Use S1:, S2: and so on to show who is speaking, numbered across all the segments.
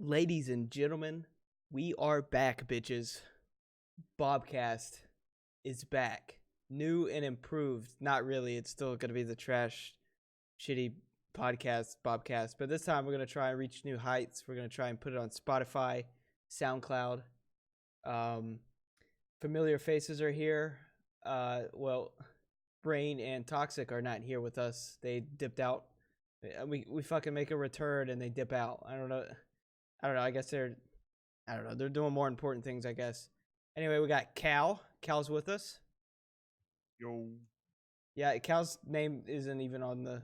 S1: Ladies and gentlemen, we are back, bitches. Bobcast is back. New and improved. Not really. It's still going to be the trash, shitty podcast, Bobcast. But this time we're going to try and reach new heights. We're going to try and put it on Spotify, SoundCloud. Um, Familiar faces are here. Brain and Toxic are not here with us. They dipped out. We fucking make a return and they dip out. I don't know. I guess I don't know. They're doing more important things, I guess. Anyway, we got Cal. Cal's with us.
S2: Yo.
S1: Yeah, Cal's name isn't even on the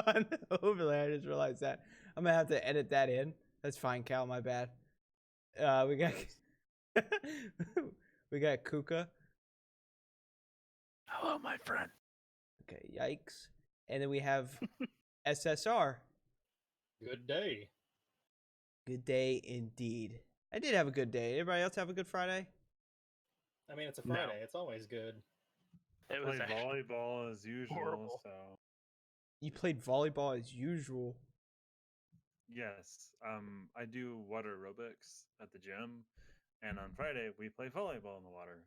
S1: on the overlay. I just realized that. I'm gonna have to edit that in. That's fine, Cal. My bad. We got we got Kuka.
S3: Hello, my friend.
S1: Okay, yikes. And then we have SSR.
S4: Good day.
S1: Good day indeed. I did have a good day. Everybody else have a good Friday?
S4: I mean, it's a Friday. It's always good.
S3: It was
S2: Played volleyball as usual.
S3: horrible.
S2: So
S1: You played volleyball as usual.
S2: yes, I do water aerobics at the gym, and on Friday we play volleyball in the water.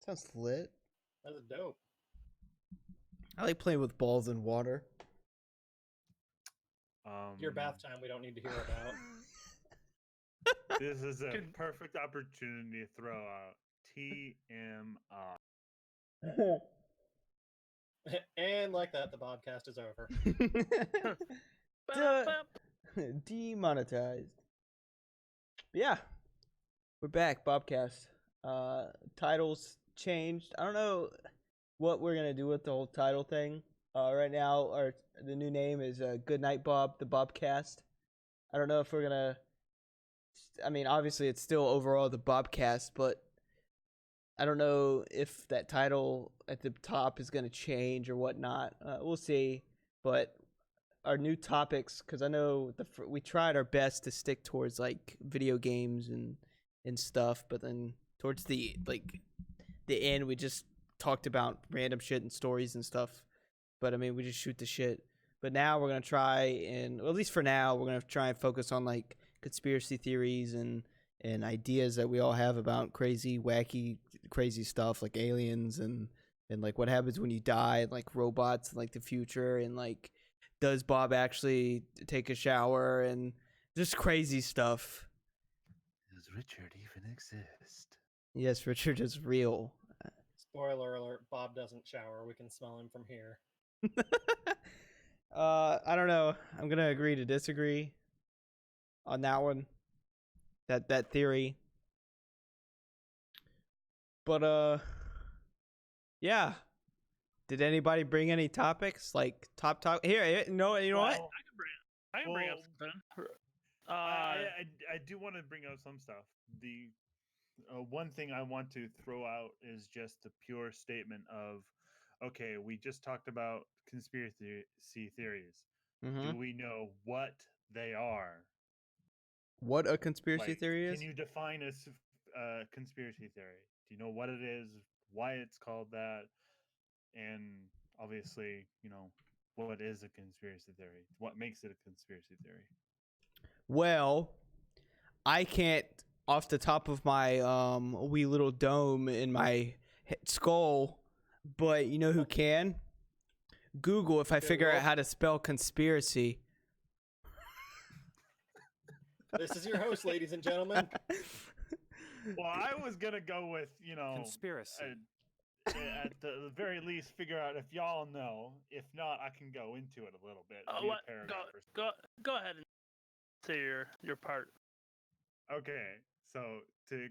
S1: Sounds lit.
S4: That's dope.
S1: I like playing with balls in water.
S4: Your bath time we don't need to hear about.
S2: This is a perfect opportunity to throw out TMI.
S4: And like that, the podcast is over.
S1: Demonetized. Yeah. We're back, Bobcast. Titles changed. I don't know what we're gonna do with the whole title thing. Right now the new name is Good Night Bob, the Bobcast. I don't know if we're gonna obviously it's still overall the Bobcast, but I don't know if that title at the top is going to change or whatnot. We'll see. But our new topics, because I know we tried our best to stick towards like video games and stuff, but then towards the end, we just talked about random shit and stories and stuff. But we just shoot the shit. But now we're gonna try at least for now, we're gonna try and focus on like conspiracy theories and ideas that we all have about crazy, wacky, crazy stuff like aliens and like what happens when you die, and like robots and like the future, and like does Bob actually take a shower, and just crazy stuff.
S2: Does Richard even exist?
S1: Yes, Richard is real.
S4: Spoiler alert, Bob doesn't shower. We can smell him from here.
S1: I don't know. I'm gonna agree to disagree on that one. That theory. But yeah. Did anybody bring any topics? Like top here, you know what?
S3: I can bring up something.
S2: I do want to bring up some stuff. The one thing I want to throw out is just the pure statement of, okay, we just talked about conspiracy theories.
S1: Mm-hmm.
S2: Do we know what they are?
S1: What a conspiracy theory is?
S2: Can you define a conspiracy theory? Do you know what it is, why it's called that, and obviously, what is a conspiracy theory? What makes it a conspiracy theory?
S1: Well, I can't off the top of my wee little dome in my skull, but you know who can? Google, if I figure out how to spell conspiracy.
S4: This is your host, ladies and gentlemen.
S2: Well, I was gonna go with
S5: conspiracy.
S2: At the very least, figure out if y'all know. If not, I can go into it a little bit.
S3: Go ahead and say your part.
S2: Okay, so to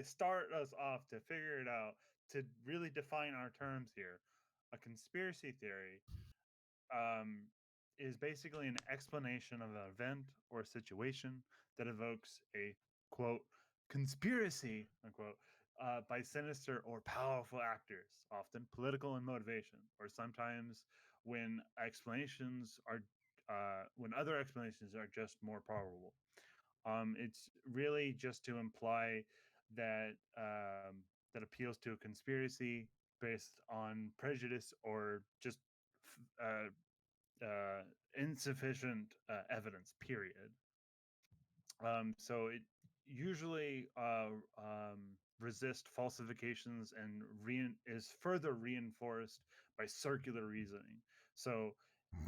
S2: start us off, to figure it out, to really define our terms here, a conspiracy theory is basically an explanation of an event or situation that evokes a, quote, conspiracy, unquote, by sinister or powerful actors, often political in motivation, or sometimes when other explanations are just more probable. It's really just to imply that that appeals to a conspiracy based on prejudice or just insufficient evidence. Period. So it usually resist falsifications and is further reinforced by circular reasoning. So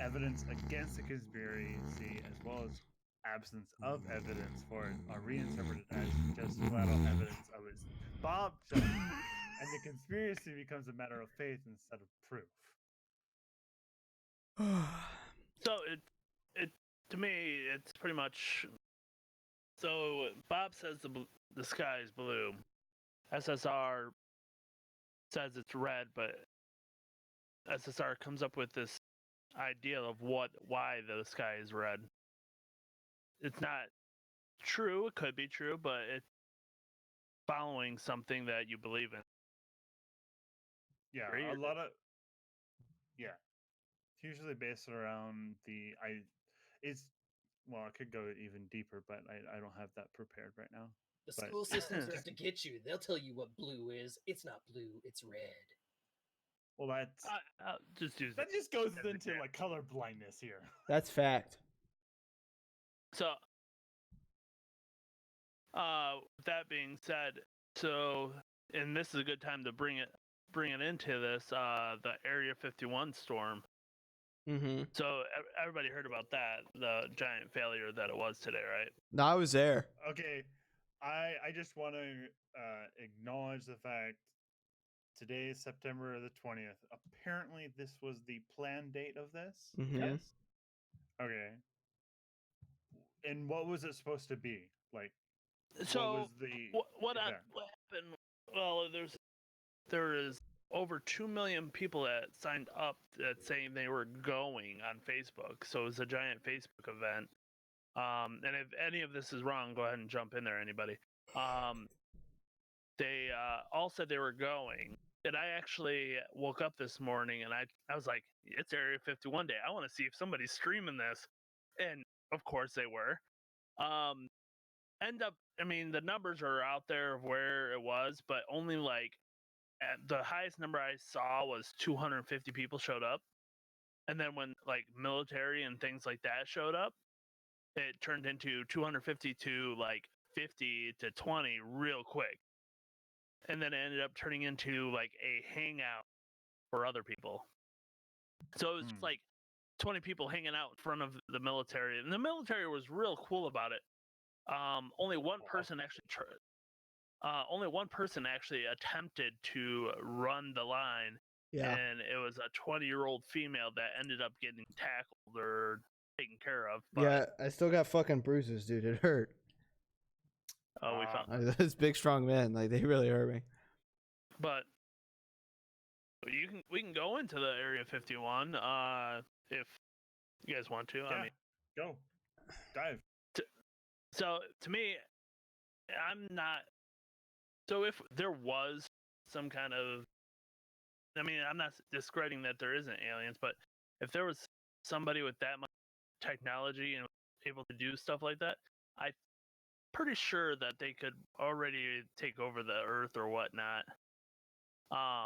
S2: evidence against a conspiracy as well as absence of evidence for it are reinterpreted as just flat out evidence of it. Bob, shut up. And the conspiracy becomes a matter of faith instead of proof.
S3: So it to me it's pretty much. So Bob says the sky is blue. SSR says it's red, but SSR comes up with this idea of why the sky is red. It's not true. It could be true, but it's following something that you believe in.
S2: Yeah,
S3: Agree
S2: a
S3: or-
S2: lot of yeah. It's usually based around it's well, I could go even deeper, but I don't have that prepared right now.
S4: The
S2: But-
S4: school systems are out to get you. They'll tell you what blue is. It's not blue, it's red.
S2: Well, that's
S3: I'll just use
S2: that
S3: it.
S2: just goes
S3: as an
S2: into
S3: example.
S2: like color blindness here.
S1: That's fact.
S3: So, with that being said, and this is a good time to bring it into this, the Area 51 storm.
S1: Mm-hmm.
S3: So everybody heard about that, the giant failure that it was today, right?
S1: No, I was there.
S2: Okay, I just want to acknowledge the fact today is September the 20th. Apparently, this was the planned date of this.
S1: Mhm.
S2: Yes. Okay. And what was it supposed to be? Like,
S3: So
S2: what was the
S3: what
S2: event?
S3: happened? Well, there is over 2 million people that signed up that saying they were going on Facebook. So it was a giant Facebook event. And if any of this is wrong, go ahead and jump in there, anybody. They all said they were going. And I actually woke up this morning and I was like, it's Area 51 day. I want to see if somebody's streaming this. And of course they were. I mean, the numbers are out there of where it was, but only like the highest number I saw was 250 people showed up. And then when like military and things like that showed up, it turned into 250 to like 50 to 20 real quick. And then it ended up turning into like a hangout for other people. So it was just like 20 people hanging out in front of the military. And the military was real cool about it. Only one person actually attempted to run the line,
S1: Yeah.
S3: and it was a 20-year-old female that ended up getting tackled or taken care of. But,
S1: Yeah, I still got fucking bruises, dude. It hurt.
S3: we found.
S1: Those big, strong men, like they really hurt me.
S3: But we can go into the Area 51 if you guys want to.
S2: Yeah,
S3: I mean,
S2: go dive.
S3: so to me, I'm not. So if there was some kind of, I mean, I'm not discrediting that there isn't aliens, but if there was somebody with that much technology and able to do stuff like that, I'm pretty sure that they could already take over the Earth or whatnot.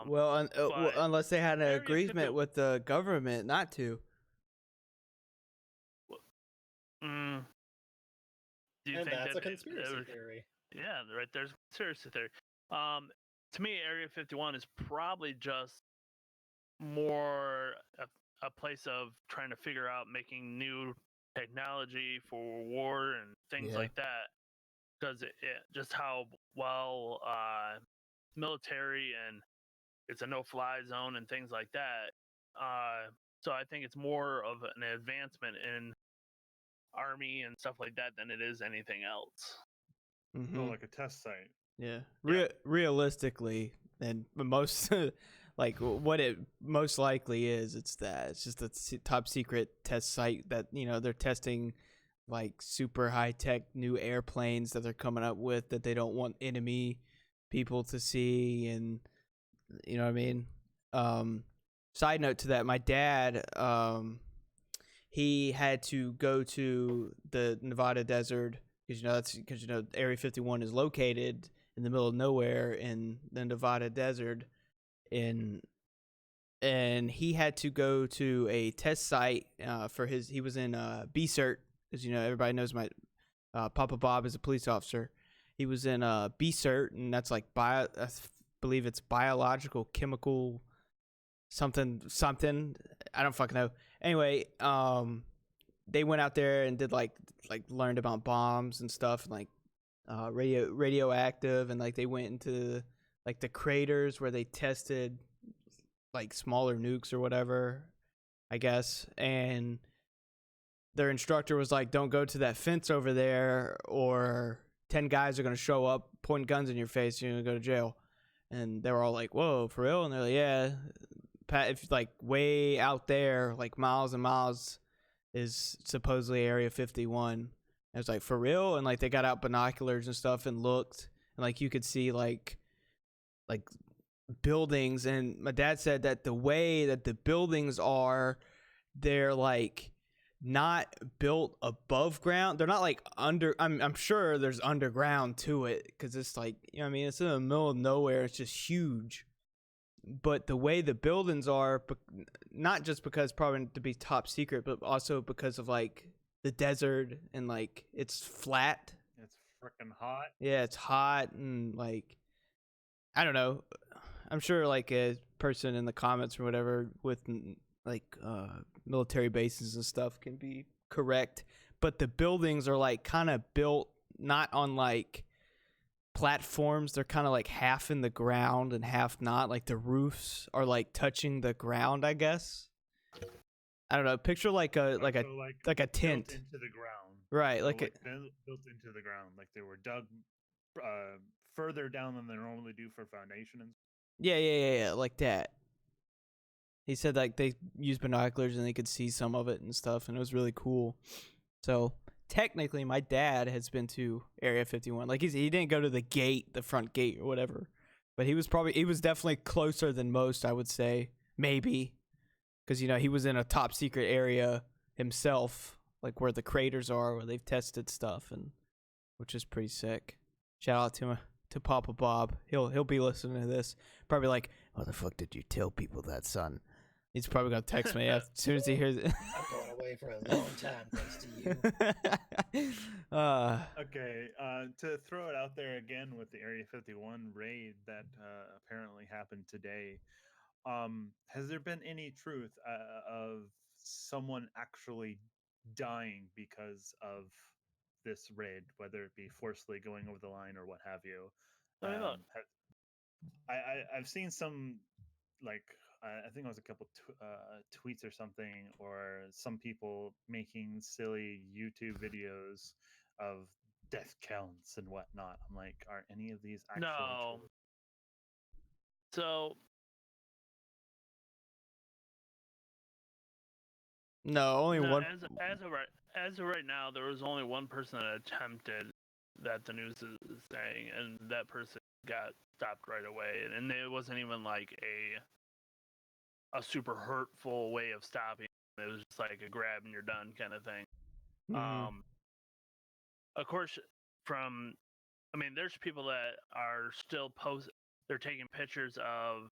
S1: Well,
S3: but
S1: unless they had an
S3: Area
S1: agreement
S3: 51
S1: with the government not to.
S3: Do you
S4: And
S3: think
S4: that's
S3: that
S4: a conspiracy theory.
S3: Yeah, right. There's a conspiracy theory. To me, Area 51 is probably just more a place of trying to figure out making new technology for war and things
S1: Yeah.
S3: like that. Because it just how well military and it's a no-fly zone and things like that. So I think it's more of an advancement in army and stuff like that than it is anything else.
S1: Mm-hmm.
S2: Oh, like a test site.
S1: Yeah.
S3: Yeah.
S1: Realistically, and most like what it most likely is, it's just a top secret test site that they're testing like super high tech new airplanes that they're coming up with that they don't want enemy people to see, and you know what I mean. Side note to that, my dad he had to go to the Nevada desert because Area 51 is located in the middle of nowhere in the Nevada desert, and he had to go to a test site for he was in BCERT, because everybody knows Papa Bob is a police officer. He was in BCERT, and that's like I believe it's biological, chemical, something. I don't fucking know. Anyway, they went out there and did like learned about bombs and stuff, and like radioactive, and like they went into like the craters where they tested like smaller nukes or whatever, I guess. And their instructor was like, don't go to that fence over there, or 10 guys are going to show up, point guns in your face, you're going to go to jail. And they were all like, whoa, for real? And they're like, yeah, if like way out there, like miles and miles, is supposedly Area 51. I was like, for real? And like they got out binoculars and stuff and looked, and like you could see like buildings. And my dad said that the way that the buildings are, they're like not built above ground. They're not like under. I'm sure there's underground to it, because it's like, you know what I mean, it's in the middle of nowhere. It's just huge. But the way the buildings are, not just because probably to be top secret, but also because of like the desert, and like it's flat.
S2: It's freaking hot.
S1: Yeah, it's hot, and like I don't know. I'm sure like a person in the comments or whatever with like military bases and stuff can be correct, but the buildings are like kind of built not on like platforms. They're kind of like half in the ground and half not. Like the roofs are like touching the ground, I guess. I don't know. Picture like a tent
S2: built into the ground.
S1: Right,
S2: So,
S1: like
S2: built into the ground, like they were dug further down than they normally do for foundation. And
S1: yeah, like that. He said like they used binoculars and they could see some of it and stuff, and it was really cool. So technically, my dad has been to Area 51. Like he didn't go to the front gate or whatever, but he was definitely closer than most, I would say, maybe, because you know he was in a top secret area himself, like where the craters are, where they've tested stuff, and which is pretty sick. Shout out to Papa Bob. He'll be listening to this. Probably like, "What the fuck did you tell people that, son?" He's probably gonna text me as soon as he hears it.
S4: I'm going away for a long time thanks to you.
S2: Okay, to throw it out there again with the Area 51 raid that apparently happened today, has there been any truth of someone actually dying because of this raid, whether it be forcibly going over the line or what have you? I've seen some, like, I think it was a couple tweets or something, or some people making silly YouTube videos of death counts and whatnot. I'm like, are any of these actually
S3: No.
S2: true?
S3: So
S1: No, only
S3: no,
S1: one.
S3: as of right now, there was only one person that attempted, that the news is saying, and that person got stopped right away. And it wasn't even like a super hurtful way of stopping. It was just like a grab and you're done kind of thing.
S1: Mhm.
S3: Of course, there's people that are still they're taking pictures of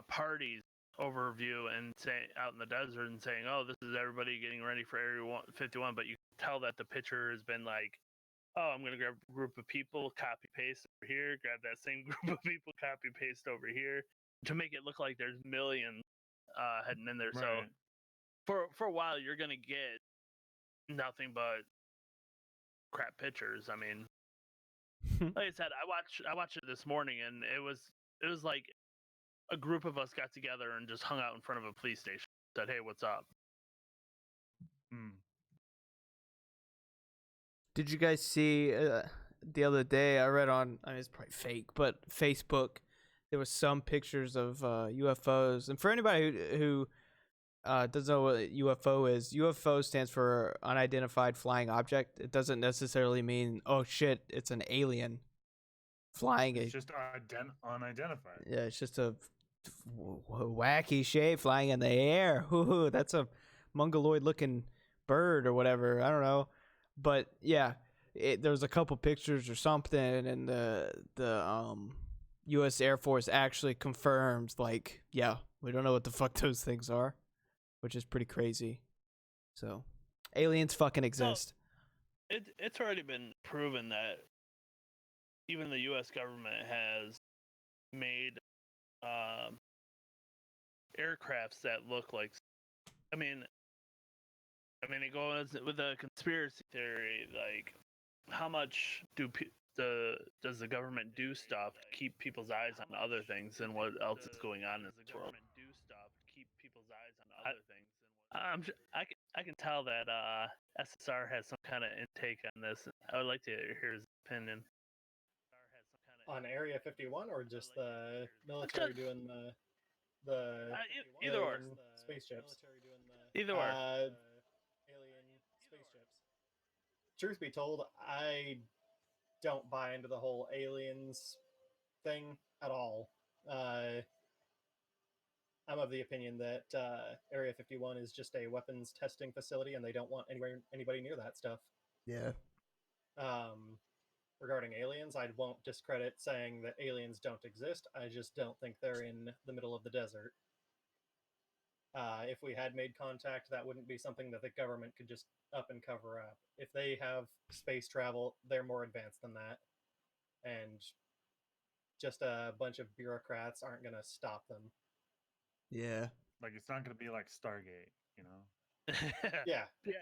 S3: parties overview and say out in the desert and saying, "Oh, this is everybody getting ready for Area 51," but you can tell that the picture has been like, "Oh, I'm gonna grab a group of people, copy paste over here, grab that same group of people, copy paste over here," to make it look like there's millions heading in there.
S2: Right.
S3: So for a while, you're gonna get nothing but crap pictures. I mean, like I said, I watched it this morning, and it was like a group of us got together and just hung out in front of a police station. Said, "Hey, what's up?"
S1: Did you guys see the other day? I read on, I mean, it's probably fake, but Facebook, there was some pictures of UFOs. And for anybody who doesn't know what UFO is, UFO stands for unidentified flying object. It doesn't necessarily mean, oh shit, it's an alien flying.
S2: It's just unidentified.
S1: Yeah, it's just a wacky shape flying in the air. Ooh, that's a mongoloid looking bird or whatever. I don't know. But yeah, there was a couple pictures or something, and the U.S. Air Force actually confirms, like, yeah, we don't know what the fuck those things are, which is pretty crazy. So, aliens fucking exist.
S3: It's already been proven that even the U.S. government has made aircrafts that look like. I mean, it goes with the conspiracy theory. Like, how much does the government do stuff to keep people's eyes on other things than what else is going on in this world? I can tell that SSR has some kind of intake on this. I would like to hear his opinion.
S5: On Area 51 or just the military doing the
S3: Either or.
S5: alien spaceships?
S3: Either or.
S5: Alien spaceships. Truth be told, I don't buy into the whole aliens thing at all. I'm of the opinion that Area 51 is just a weapons testing facility, and they don't want anybody near that stuff.
S1: Yeah.
S5: Regarding aliens, I won't discredit saying that aliens don't exist. I just don't think they're in the middle of the desert. If we had made contact, that wouldn't be something that the government could just up and cover up. If they have space travel, they're more advanced than that. And just a bunch of bureaucrats aren't going to stop them.
S1: Yeah.
S2: Like, it's not going to be like Stargate, you know?
S5: Yeah.
S3: Yeah.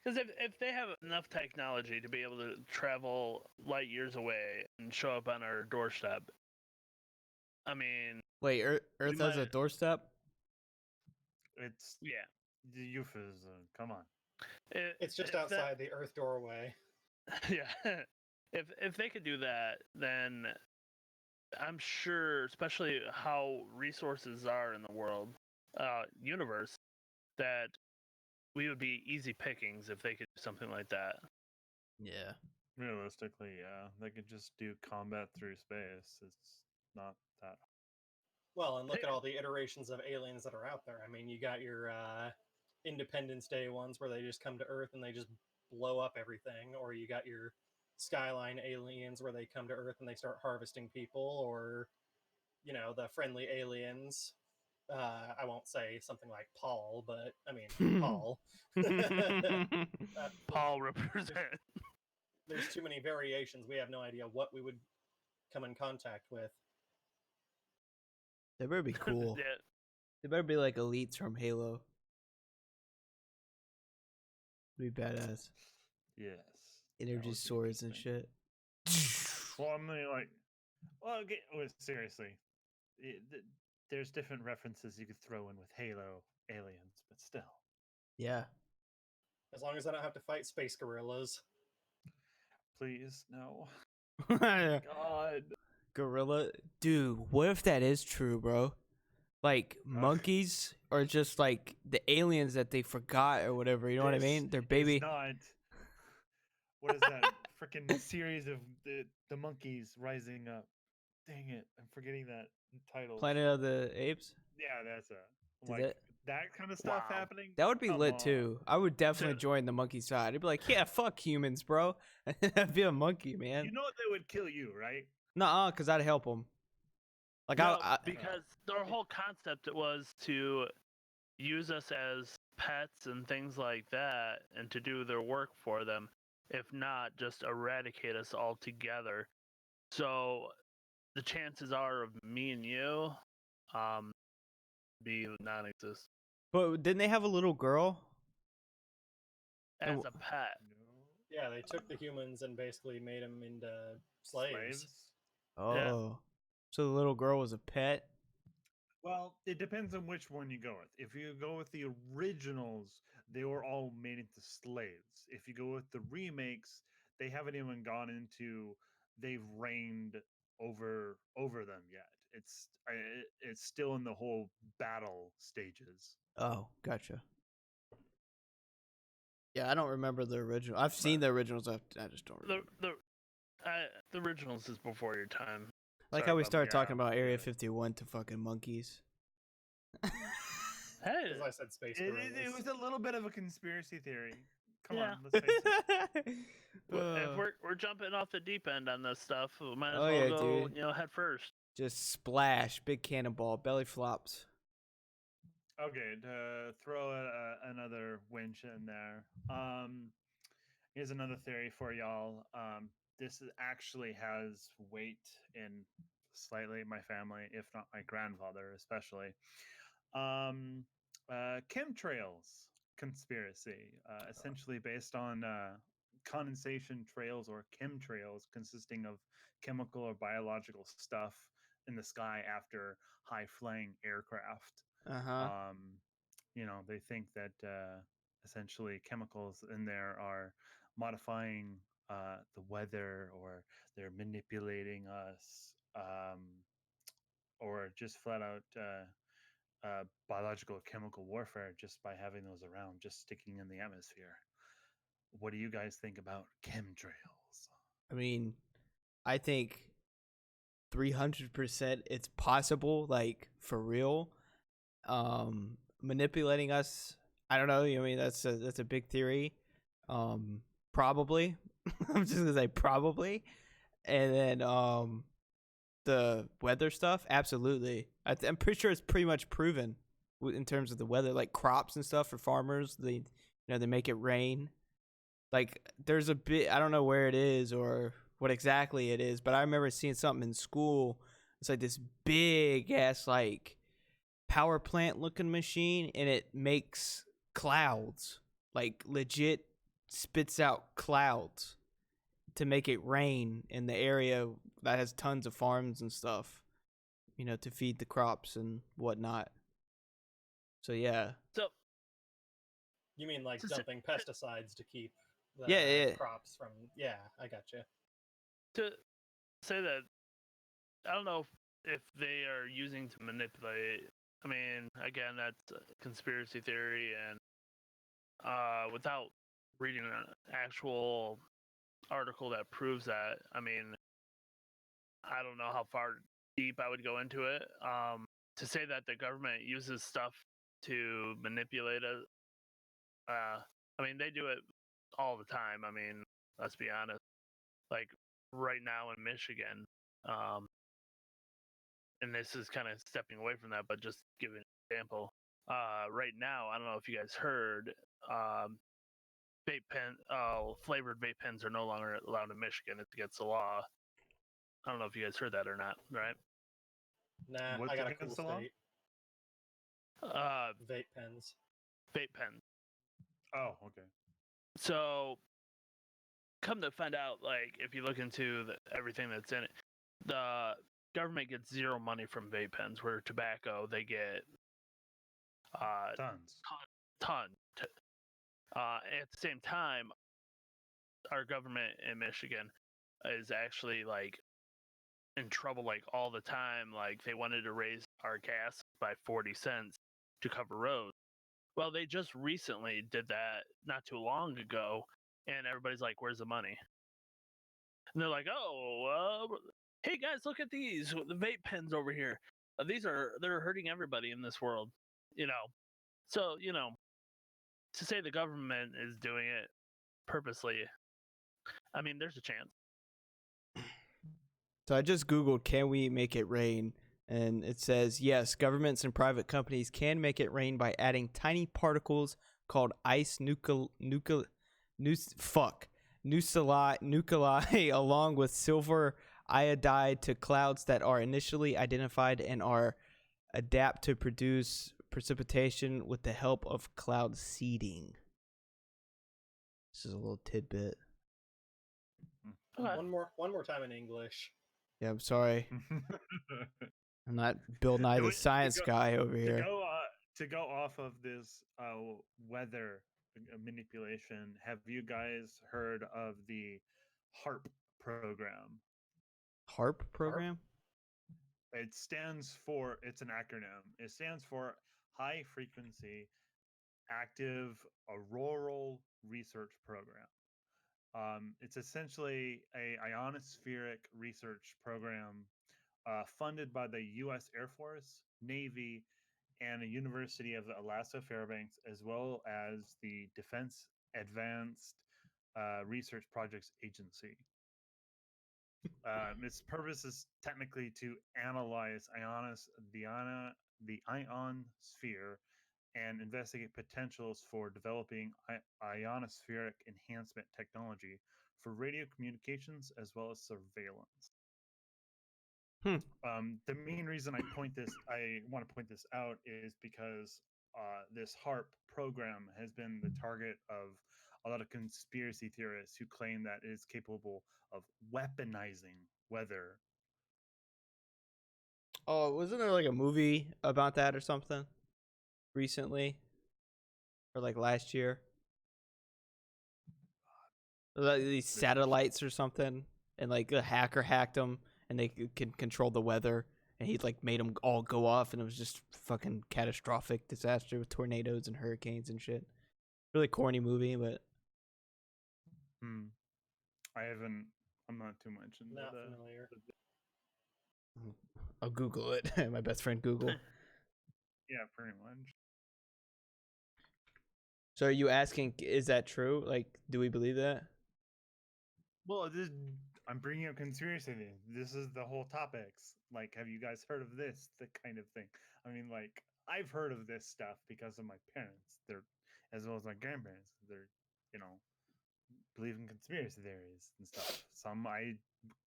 S3: Because if they have enough technology to be able to travel light years away and show up on our doorstep, I mean...
S1: Wait, Earth has a doorstep?
S2: It's
S3: Yeah.
S2: the euphemism. Come on.
S5: It's just outside the Earth doorway.
S3: Yeah. If they could do that, then I'm sure, especially how resources are in the world, universe, that we would be easy pickings if they could do something like that.
S1: Yeah.
S2: Realistically, yeah. They could just do combat through space. It's not that.
S5: Well, and look at all the iterations of aliens that are out there. I mean, you got your Independence Day ones where they just come to Earth and they just blow up everything, or you got your Skyline aliens where they come to Earth and they start harvesting people, or, you know, the friendly aliens. I won't say something like Paul, but I mean, Paul.
S3: Paul represent.
S5: There's too many variations. We have no idea what we would come in contact with.
S1: They better be cool.
S3: Yeah.
S1: They better be like elites from Halo. Be badass.
S2: Yes.
S1: Energy swords and shit.
S2: Well, I mean, like, well, okay, seriously, there's different references you could throw in with Halo aliens, but still.
S1: Yeah.
S5: As long as I don't have to fight space gorillas.
S2: Please, no.
S1: God. Gorilla. Dude, what if that is true, bro? Like, monkeys are just like the aliens that they forgot or whatever, you know what I mean? Their baby.
S2: It's not. What is that freaking series of the monkeys rising up? Dang it, I'm forgetting that title.
S1: Planet of the Apes?
S2: Yeah, that's that kind of stuff happening.
S1: That would be
S2: Come
S1: lit
S2: on.
S1: too. I would definitely join the monkey side. I'd be like, yeah, fuck humans, bro. I'd be a monkey, man.
S2: You know they would kill you, right?
S1: Nuh-uh, because I'd help them. Like,
S3: No, because their whole concept was to use us as pets and things like that, and to do their work for them. If not, just eradicate us altogether. So the chances are of me and you be non-existent
S1: But didn't they have a little girl?
S3: as a pet.
S5: Yeah, they took the humans and basically made them into slaves.
S1: Oh.
S3: Yeah.
S1: So the little girl was a pet?
S2: Well, it depends on which one you go with. If you go with the originals, they were all made into slaves. If you go with the remakes, they haven't even gone into they've reigned over them yet. It's still in the whole battle stages.
S1: Oh, gotcha. Yeah, I don't remember the original. I've seen the originals. I just don't remember.
S3: The originals is before your time.
S1: Like
S2: Sorry
S1: how we
S2: about
S1: started
S2: that.
S1: talking about Area 51 to fucking monkeys.
S3: Hey,
S5: As I said, space
S2: It
S5: gorillas.
S2: was a little bit of a conspiracy theory. Come
S3: Yeah.
S2: on, let's face it.
S3: if we're jumping off the deep end on this stuff, we might as
S1: Oh,
S3: well
S1: yeah,
S3: go,
S1: dude.
S3: head first.
S1: Just splash, big cannonball, belly flops.
S2: Okay, to throw another winch in there. Here's another theory for y'all. Actually has weight in slightly my family, if not my grandfather, especially. Um, Chemtrails conspiracy, essentially based on condensation trails or chemtrails, consisting of chemical or biological stuff in the sky after high flying aircraft.
S1: Uh huh.
S2: Um, they think that essentially chemicals in there are modifying the weather, or they're manipulating us, or just flat out biological chemical warfare just by having those around, just sticking in the atmosphere. What do you guys think about chemtrails?
S1: I mean, I think 300% it's possible, like for real. Manipulating us. I don't know. I mean, that's a big theory. Probably. I'm just gonna say probably. And then the weather stuff, absolutely. I'm pretty sure it's pretty much proven in terms of the weather, like crops and stuff for farmers. They make it rain. Like there's a bit, I don't know where it is or what exactly it is, but I remember seeing something in school. It's like this big ass like power plant looking machine, and it makes clouds, like legit spits out clouds to make it rain in the area that has tons of farms and stuff, to feed the crops and whatnot. So yeah.
S3: So
S5: You mean like
S3: To say-
S5: dumping pesticides to keep the
S1: Yeah.
S5: crops from? Yeah, I gotcha.
S3: to say that, I don't know if they are using to manipulate. I mean, again, that's a conspiracy theory, and without reading an actual article that proves that, I mean, I don't know how far deep I would go into it. To say that the government uses stuff to manipulate it, I mean, they do it all the time. I mean, let's be honest. Like right now in Michigan, um, and this is kind of stepping away from that, but just giving an example. Right now, I don't know if you guys heard, flavored vape pens are no longer allowed in Michigan. It's against the law. I don't know if you guys heard that or not, right?
S5: Nah,
S2: What's
S5: I got a
S2: against
S5: cool
S2: the law?
S5: state. Vape pens.
S3: Vape pens.
S2: Oh, okay.
S3: So, come to find out, like if you look into everything that's in it, the government gets zero money from vape pens. Where tobacco, they get
S2: Tons.
S3: ton. At the same time, our government in Michigan is actually like in trouble like all the time. Like they wanted to raise our gas by 40 cents to cover roads. Well, they just recently did that not too long ago, and everybody's like, "Where's the money?" And they're like, "Oh, hey guys, look at these the vape pens over here. They're hurting everybody in this world, you know." So to say the government is doing it purposely, I mean, there's a chance.
S1: So I just Googled, can we make it rain? And it says, yes, governments and private companies can make it rain by adding tiny particles called ice nuclei along with silver iodide to clouds that are initially identified and are adapt to produce precipitation with the help of cloud seeding. This is a little tidbit.
S3: Okay.
S5: One more time in English.
S1: Yeah, I'm sorry. I'm not Bill Nye the Science Guy over here.
S2: To go off of this weather manipulation, have you guys heard of the HARP program?
S1: HARP program?
S2: It's an acronym. It stands for High Frequency Active Auroral Research Program. It's essentially a ionospheric research program funded by the U.S. Air Force, Navy, and a University of Alaska Fairbanks, as well as the Defense Advanced Research Projects Agency. Its purpose is technically to analyze the ionosphere and investigate potentials for developing ionospheric enhancement technology for radio communications as well as surveillance. The main reason I want to point this out is because this HARP program has been the target of a lot of conspiracy theorists who claim that it is capable of weaponizing weather.
S1: Oh, wasn't there like a movie about that or something recently, or like last year? Like these satellites or something, and like a hacker hacked them, and they can control the weather, and he like made them all go off, and it was just fucking catastrophic disaster with tornadoes and hurricanes and shit. Really corny movie, but
S2: I'm not too much into
S5: Not familiar.
S1: I'll Google it. My best friend Google.
S2: Yeah, pretty much.
S1: So are you asking, is that true? Like, do we believe that?
S2: Well, I'm bringing up conspiracy theories. This is the whole topics. Like, have you guys heard of this? The kind of thing. I mean, like, I've heard of this stuff because of my parents. They're, as well as my grandparents. They're, you know, believe in conspiracy theories and stuff. Some I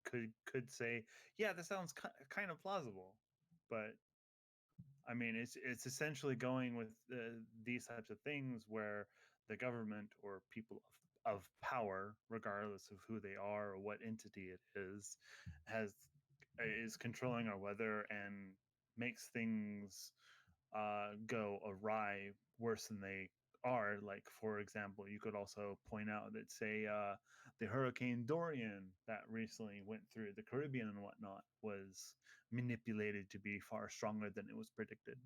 S2: could say, yeah, that sounds kind of plausible, but I mean, it's essentially going with these types of things where the government or people of power, regardless of who they are or what entity it is controlling our weather and makes things go awry worse than they are. Like, for example, you could also point out that, say, the Hurricane Dorian that recently went through the Caribbean and whatnot was manipulated to be far stronger than it was predicted.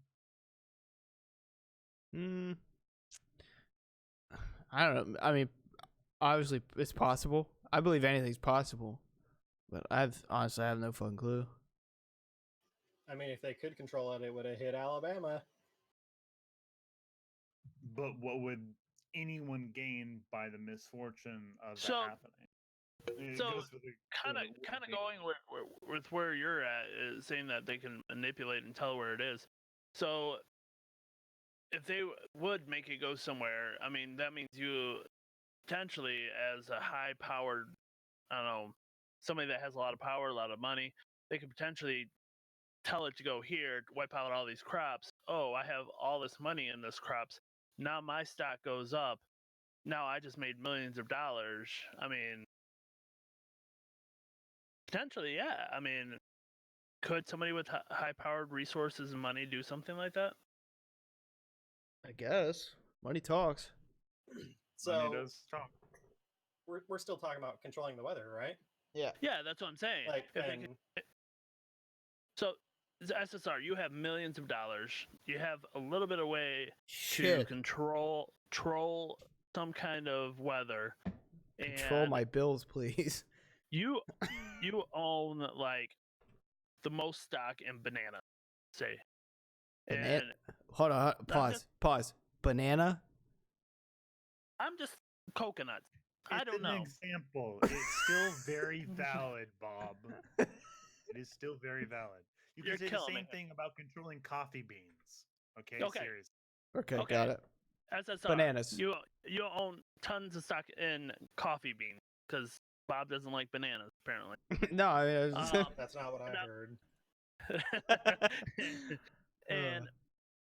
S1: I don't know. I mean, obviously it's possible. I believe anything's possible, but I have no fucking clue.
S5: I mean, if they could control it, it would have hit Alabama.
S2: But what would anyone gain by the misfortune of that
S3: So-
S2: happening? It
S3: So
S2: goes with the-
S3: kind of going with where you're at is saying that they can manipulate and tell where it is. So if they would make it go somewhere, I mean that means you potentially, as a high-powered, I don't know, somebody that has a lot of power, a lot of money, they could potentially tell it to go here, wipe out all these crops. Oh, I have all this money in this crops. Now my stock goes up. Now I just made millions of dollars. I mean, potentially, yeah. I mean, could somebody with high-powered resources and money do something like that?
S1: I guess money talks.
S2: money
S5: So
S2: does talk.
S5: we're still talking about controlling the weather, right?
S1: Yeah.
S3: Yeah, that's what I'm saying.
S5: Like,
S3: If they
S5: and
S3: could, so SSR, you have millions of dollars. You have a little bit of way to
S1: Shit.
S3: control some kind of weather.
S1: Control
S3: And
S1: my bills, please.
S3: you own like the most stock in banana, say.
S1: Banana.
S3: And
S1: Hold on. Pause.
S3: just-
S1: Pause. Banana.
S3: I'm just coconuts. I
S2: It's
S3: don't
S2: an
S3: know.
S2: example. It's still very valid, Bob. It is still very valid. You can
S3: You're
S2: say the
S3: killing
S2: same
S3: me.
S2: thing about controlling coffee beans. Okay,
S3: Okay.
S2: seriously.
S1: Okay,
S3: Okay.
S1: got it.
S3: SSR,
S1: Bananas.
S3: You own tons of stock in coffee beans because Bob doesn't like bananas apparently.
S1: No, I mean, I was just,
S3: Um,
S5: that's not what I
S3: No.
S5: heard.
S3: And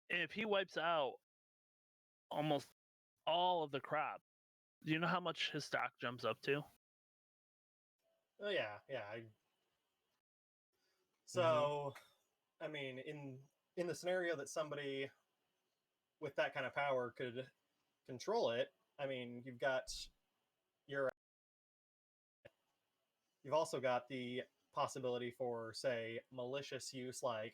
S3: if he wipes out almost all of the crop, do you know how much his stock jumps up to?
S5: Oh yeah, yeah. So, I mean, in the scenario that somebody with that kind of power could control it, I mean, you've also got the possibility for, say, malicious use, like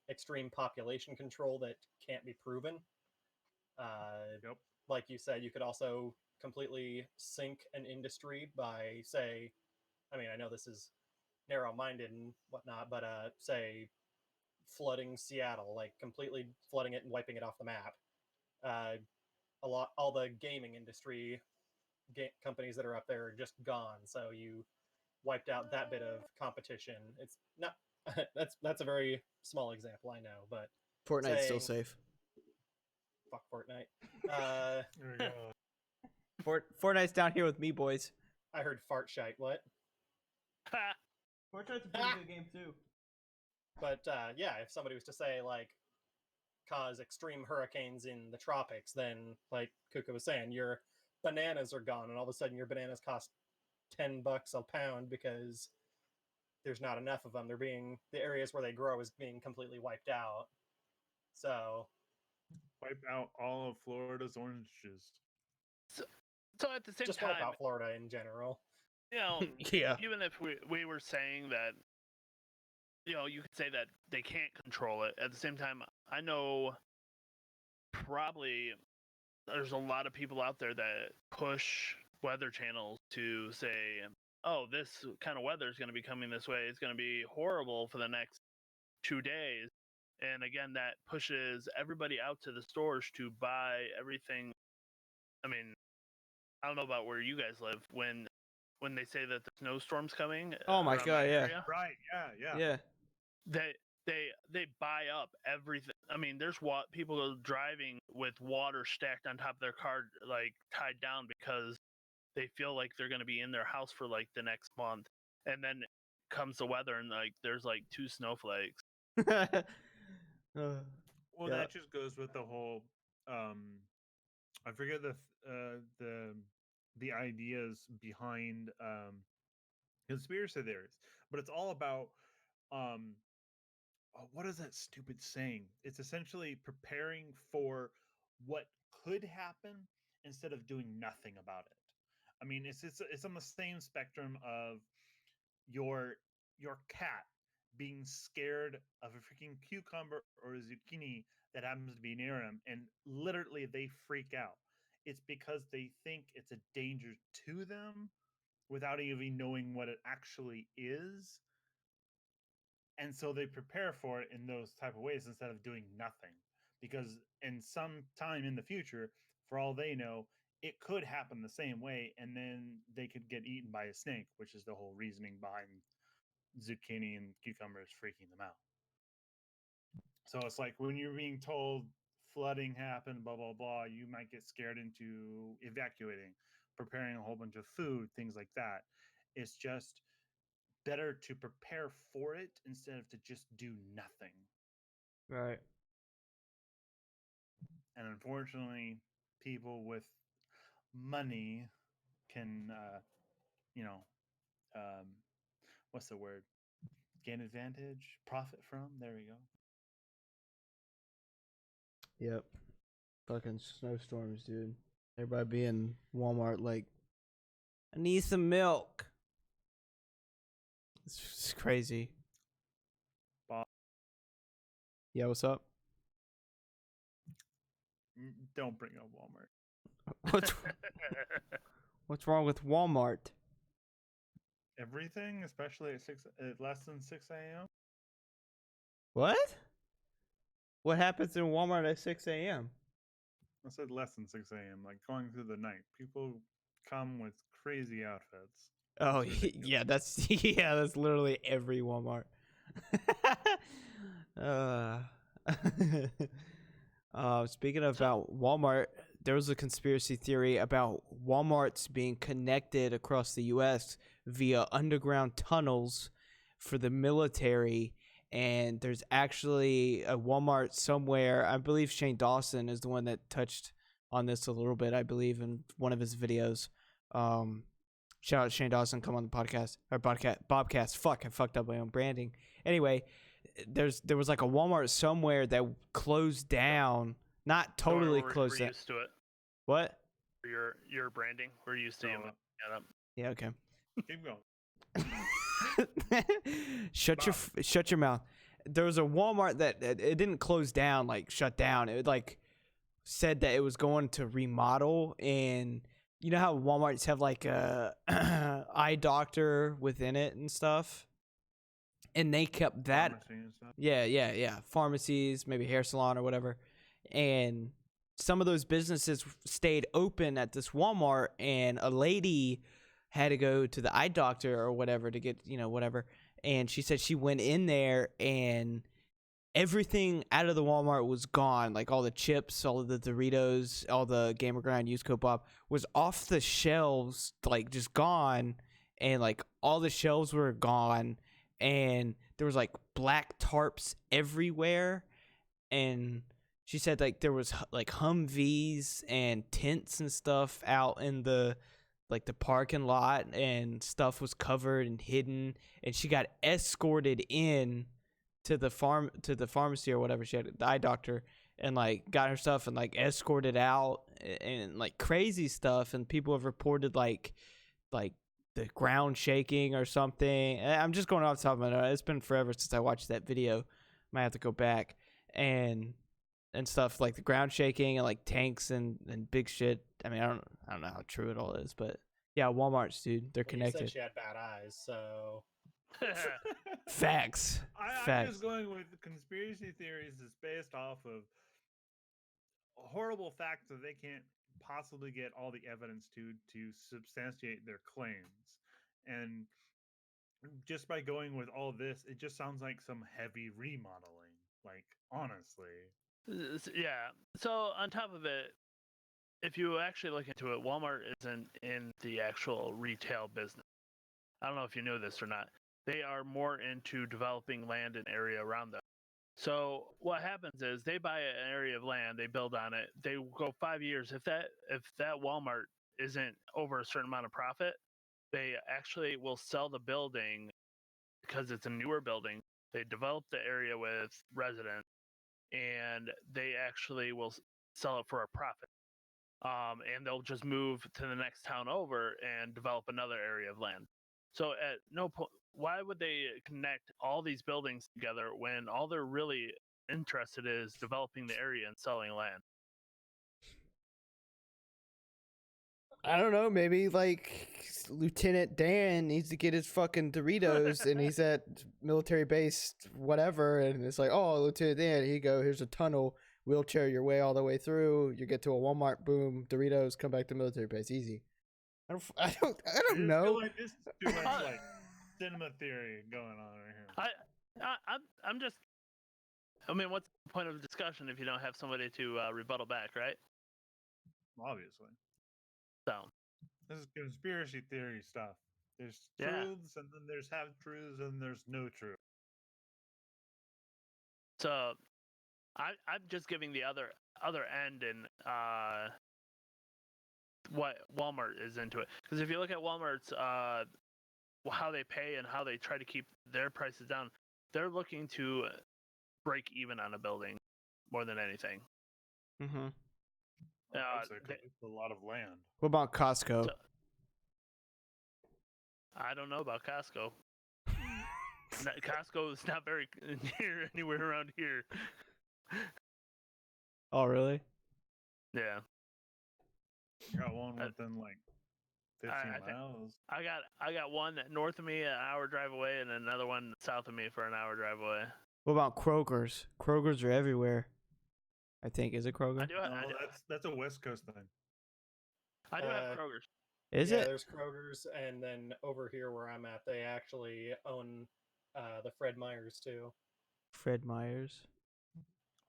S5: extreme population control that can't be proven.
S2: Yep.
S5: Like you said, you could also completely sink an industry by, say, I mean, I know this is narrow-minded and whatnot, but say flooding Seattle, like completely flooding it and wiping it off the map. All the gaming industry companies that are up there are just gone. So you wiped out that bit of competition. It's not that's a very small example, I know, but
S1: Fortnite's still
S5: saying-
S1: safe.
S5: Fuck Fortnite.
S2: There we go.
S1: Fortnite's down here with me, boys.
S5: I heard fart shite. What?
S1: Fortnite's a pretty good game too.
S5: But yeah, if somebody was to say like cause extreme hurricanes in the tropics, then like Kuka was saying, your bananas are gone, and all of a sudden your bananas cost $10 a pound because there's not enough of them. The areas where they grow is being completely wiped out. So
S2: Wipe out all of Florida's oranges.
S3: So at the same
S5: just
S3: time,
S5: wipe out Florida in general.
S3: you know,
S1: Yeah.
S3: even if we were saying that, you know, you could say that they can't control it. At the same time, I know probably there's a lot of people out there that push weather channels to say, oh, this kind of weather is going to be coming this way. It's going to be horrible for the next 2 days. And again, that pushes everybody out to the stores to buy everything. I mean, I don't know about where you guys live when they say that the snowstorm's coming.
S1: Oh my
S3: around
S1: God, yeah.
S3: area,
S2: Right, yeah.
S1: Yeah.
S3: they buy up everything. I mean, there's people driving with water stacked on top of their car, like tied down, because they feel like they're going to be in their house for like the next month. And then comes the weather, and like there's like 2 snowflakes.
S2: Well,
S1: Yeah.
S2: that just goes with the whole. I forget the ideas behind conspiracy theories, but it's all about what is that stupid saying? It's essentially preparing for what could happen instead of doing nothing about it. I mean, it's on the same spectrum of your cat being scared of a freaking cucumber or a zucchini that happens to be near them, and literally they freak out. It's because they think it's a danger to them without even knowing what it actually is, and so they prepare for it in those type of ways instead of doing nothing, because in some time in the future, for all they know, it could happen the same way, and then they could get eaten by a snake, which is the whole reasoning behind zucchini and cucumbers freaking them out. So it's like when you're being told flooding happened, blah blah blah, you might get scared into evacuating, preparing a whole bunch of food, things like that. It's just better to prepare for it instead of to just do nothing.
S1: Right.
S2: And unfortunately, people with money can, um, what's the word? Gain advantage, profit from. There we go.
S1: Yep. Fucking snowstorms, dude. Everybody be in Walmart like, I need some milk. It's crazy.
S2: Bob,
S1: Yeah, what's up?
S2: don't bring up Walmart.
S1: What's wrong with Walmart?
S2: Everything, especially at less than 6 a.m.
S1: What? What happens in Walmart at 6 a.m.?
S2: I said less than 6 a.m. Like going through the night. People come with crazy outfits.
S1: Oh,
S2: It's ridiculous.
S1: yeah, that's literally every Walmart. Speaking about Walmart, there was a conspiracy theory about Walmarts being connected across the U.S. via underground tunnels for the military. And there's actually a Walmart somewhere. I believe Shane Dawson is the one that touched on this a little bit, I believe, in one of his videos. Shout out Shane Dawson, come on the podcast. Or BOBCAST. Fuck, I fucked up my own branding. Anyway, there was like a Walmart somewhere that closed down. Not totally closed
S3: we're
S1: down.
S3: used to it.
S1: What?
S3: For your branding, we're used to you.
S1: Yeah, okay.
S2: Keep going.
S1: Shut your mouth. There was a Walmart that it didn't close down, like shut down. It like said that it was going to remodel, and you know how Walmarts have like a eye doctor within it and stuff, and they kept that.
S2: Pharmacy and stuff.
S1: Yeah. Pharmacies, maybe hair salon or whatever, and some of those businesses stayed open at this Walmart, and a lady had to go to the eye doctor or whatever to get, whatever. And she said she went in there and everything out of the Walmart was gone. Like all the chips, all of the Doritos, all the Gamer Grind, Usco Pop was off the shelves, like just gone. And like all the shelves were gone. And there was like black tarps everywhere. And she said like there was like Humvees and tents and stuff out in the like the parking lot, and stuff was covered and hidden. And she got escorted in to the pharmacy or whatever. She had the eye doctor, and like got her stuff and like escorted out, and like crazy stuff. And people have reported like the ground shaking or something. I'm just going off the top of my head. It's been forever since I watched that video. Might have to go back and stuff, like the ground shaking and like tanks and big shit. I mean, I don't know how true it all is, but yeah, Walmart's, dude, they're
S5: Well, you said
S1: connected.
S5: she had bad eyes, so
S1: Facts.
S2: I'm
S1: Facts.
S2: just going with conspiracy theories that's based off of horrible facts that they can't possibly get all the evidence to substantiate their claims. And just by going with all this, it just sounds like some heavy remodeling. Like, honestly.
S3: Yeah. So on top of it, if you actually look into it, Walmart isn't in the actual retail business. I don't know if you knew this or not. They are more into developing land and area around them. So what happens is they buy an area of land, they build on it. They go 5 years. If that Walmart isn't over a certain amount of profit, they actually will sell the building because it's a newer building. They develop the area with residents, and they actually will sell it for a profit. And they'll just move to the next town over and develop another area of land. So at no point, why would they connect all these buildings together when all they're really interested in is developing the area and selling land?
S1: I don't know. Maybe like Lieutenant Dan needs to get his fucking Doritos, and he's at military base, whatever. And it's like, oh, Lieutenant Dan, here you go. Here's a tunnel. Wheelchair your way all the way through. You get to a Walmart. Boom. Doritos. Come back to military base. Easy. I don't
S2: I just
S1: know.
S2: feel like this is too much like cinema theory going on right here.
S3: I'm just. I mean, what's the point of discussion if you don't have somebody to rebuttal back, right?
S2: Obviously.
S3: So
S2: This is conspiracy theory stuff. There's
S3: Yeah.
S2: truths, and then there's half truths, and there's no truth.
S3: So I'm just giving the other end and what Walmart is into it. Because if you look at Walmart's how they pay and how they try to keep their prices down, they're looking to break even on a building more than anything.
S1: Mm-hmm.
S2: Also, it's a lot of land.
S1: What about Costco?
S3: I don't know about Costco. Costco is not very near anywhere around here.
S1: Oh, really?
S3: Yeah.
S2: Got one within like 15 miles.
S3: I got one north of me, an hour drive away, and another one south of me for an hour drive away.
S1: What about Kroger's? Kroger's are everywhere. I think. Is it Kroger?
S2: That's a West Coast thing.
S3: I do have Kroger's.
S1: Is
S5: yeah,
S1: it?
S5: there's Kroger's, and then over here where I'm at, they actually own the Fred Meyers too.
S1: Fred Meyers.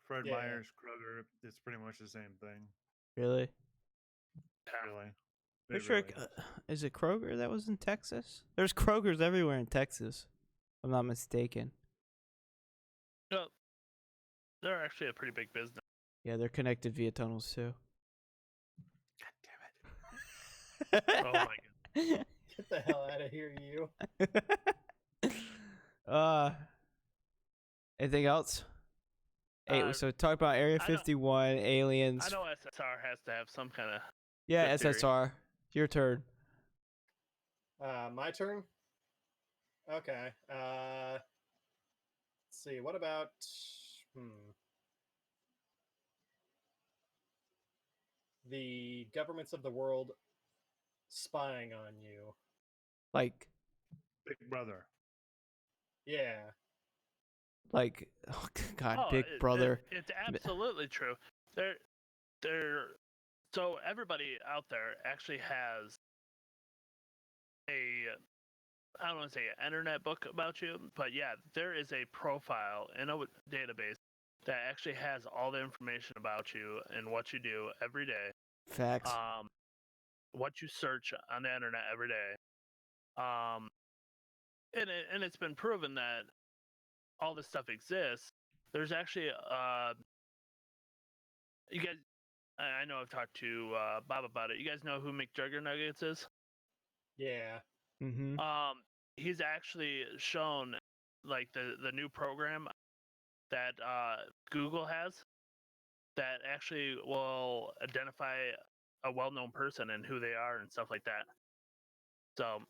S2: Fred
S5: Yeah.
S2: Meyers, Kroger, it's pretty much the same thing.
S1: Really?
S2: Really.
S1: Pretty sure. Is it Kroger that was in Texas? There's Kroger's everywhere in Texas, if I'm not mistaken.
S3: No, they're actually a pretty big business.
S1: Yeah, they're connected via tunnels too.
S2: God damn it.
S3: Oh my god.
S5: Get the hell out of here, you.
S1: Anything else? So talk about Area 51, aliens.
S3: I know SSR has to have some kind of.
S1: Yeah,
S3: good theory.
S1: SSR. Your turn.
S5: My turn? Okay. Let's see. What about the governments of the world spying on you?
S1: Like,
S2: Big Brother.
S5: Yeah.
S1: like, oh God,
S3: Oh,
S1: Big Brother.
S3: It's absolutely true. So everybody out there actually has I don't want to say an internet book about you, but yeah, there is a profile in a database that actually has all the information about you and what you do every day.
S1: Facts.
S3: What you search on the internet every day. And it's been proven that all this stuff exists. There's actually you guys. I know I've talked to Bob about it. You guys know who McJuggernuggets is?
S5: Yeah.
S1: Mm-hmm.
S3: He's actually shown like the new program that Google has that actually will identify a well-known person and who they are and stuff like that. So,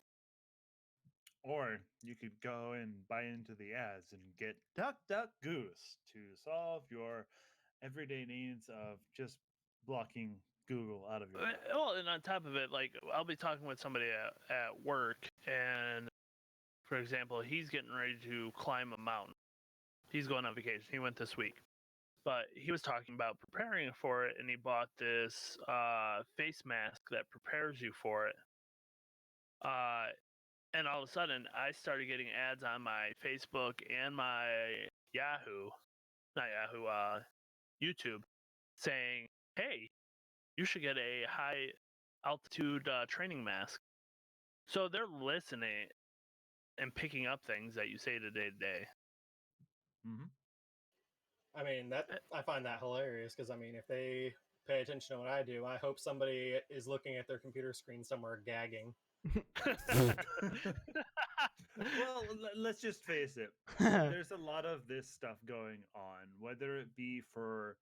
S2: Or you could go and buy into the ads and get Duck Duck Goose to solve your everyday needs of just blocking Google out of your life.
S3: well, and on top of it, like I'll be talking with somebody at work, and for example, he's getting ready to climb a mountain. He's going on vacation. He went this week. But he was talking about preparing for it, and he bought this face mask that prepares you for it. And all of a sudden, I started getting ads on my Facebook and my YouTube, saying, "Hey, you should get a high altitude training mask." So they're listening and picking up things that you say day to day.
S2: Mm-hmm.
S5: I mean, that I find that hilarious because I mean, if they pay attention to what I do, I hope somebody is looking at their computer screen somewhere gagging.
S2: Well, let's just face it. There's a lot of this stuff going on, whether it be for,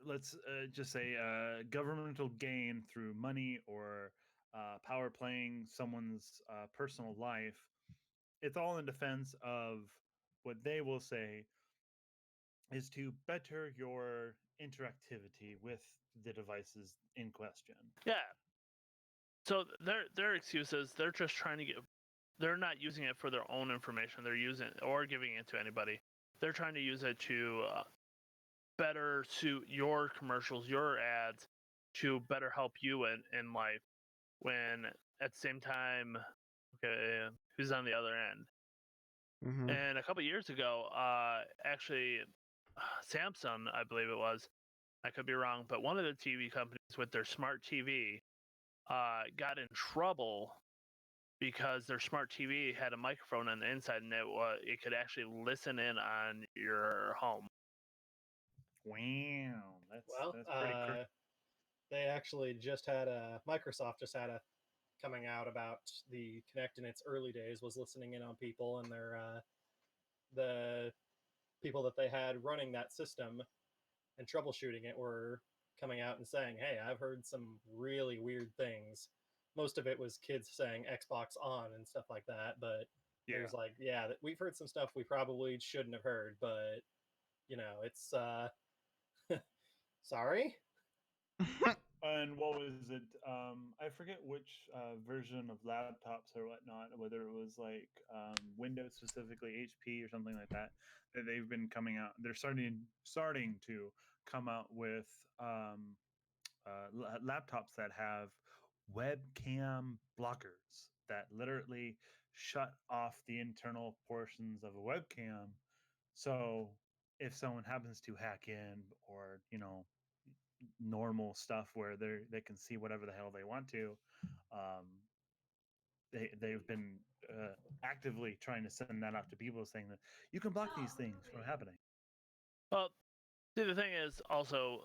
S2: let's just say, governmental gain through money or power playing someone's personal life. It's all in defense of what they will say is to better your interactivity with the devices in question.
S3: Yeah. So their excuses, they're just trying to get. They're not using it for their own information. They're using it or giving it to anybody. They're trying to use it to better suit your commercials, your ads, to better help you in life. When at the same time, okay, who's on the other end?
S1: Mm-hmm.
S3: And a couple years ago, actually, Samsung, I believe it was. I could be wrong, but one of the TV companies with their smart TV got in trouble because their smart TV had a microphone on the inside, and it could actually listen in on your home.
S2: Wow,
S5: Well,
S2: that's pretty crazy.
S5: they actually just had Microsoft just had a coming out about the Kinect in its early days was listening in on people and their the people that they had running that system and troubleshooting it were coming out and saying, "Hey, I've heard some really weird things." Most of it was kids saying Xbox on and stuff like that, but
S2: Yeah.
S5: there's like, yeah, we've heard some stuff we probably shouldn't have heard, but you know, it's sorry.
S2: And what was it? I forget which version of laptops or whatnot, whether it was like Windows specifically, HP or something like that. That they've been coming out. They're starting to come out with laptops that have webcam blockers that literally shut off the internal portions of a webcam. So if someone happens to hack in, or normal stuff where they can see whatever the hell they want to, um, they've been actively trying to send that out to people, saying that you can block these things from happening.
S3: Well, see, the thing is also,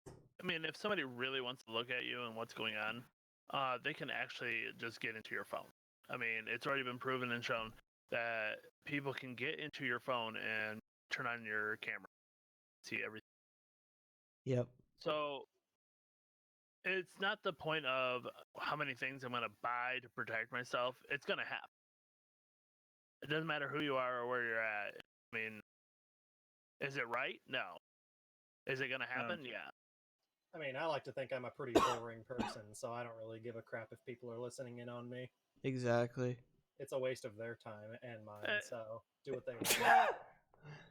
S3: I mean, if somebody really wants to look at you and what's going on, they can actually just get into your phone. I mean, it's already been proven and shown that people can get into your phone and turn on your camera, see everything.
S1: Yep.
S3: So it's not the point of how many things I'm going to buy to protect myself. It's going to happen. It doesn't matter who you are or where you're at. I mean, is it right? No. Is it going to happen? Yeah.
S5: I mean, I like to think I'm a pretty boring person, so I don't really give a crap if people are listening in on me.
S1: Exactly.
S5: It's a waste of their time and mine, so do what they want.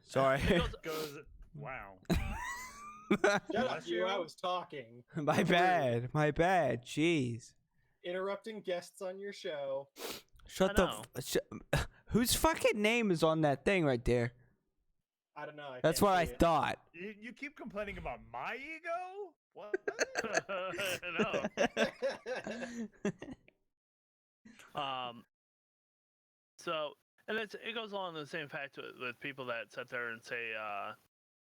S1: Sorry.
S2: Goes wow.
S5: Shut up, you! I was talking.
S1: My bad. My bad. Jeez.
S5: interrupting guests on your show.
S1: Shut the. Whose fucking name is on that thing right there?
S5: I don't know.
S1: That's what I thought.
S2: You keep complaining about my ego? What?
S3: No. So, and it goes along the same fact with people that sit there and say,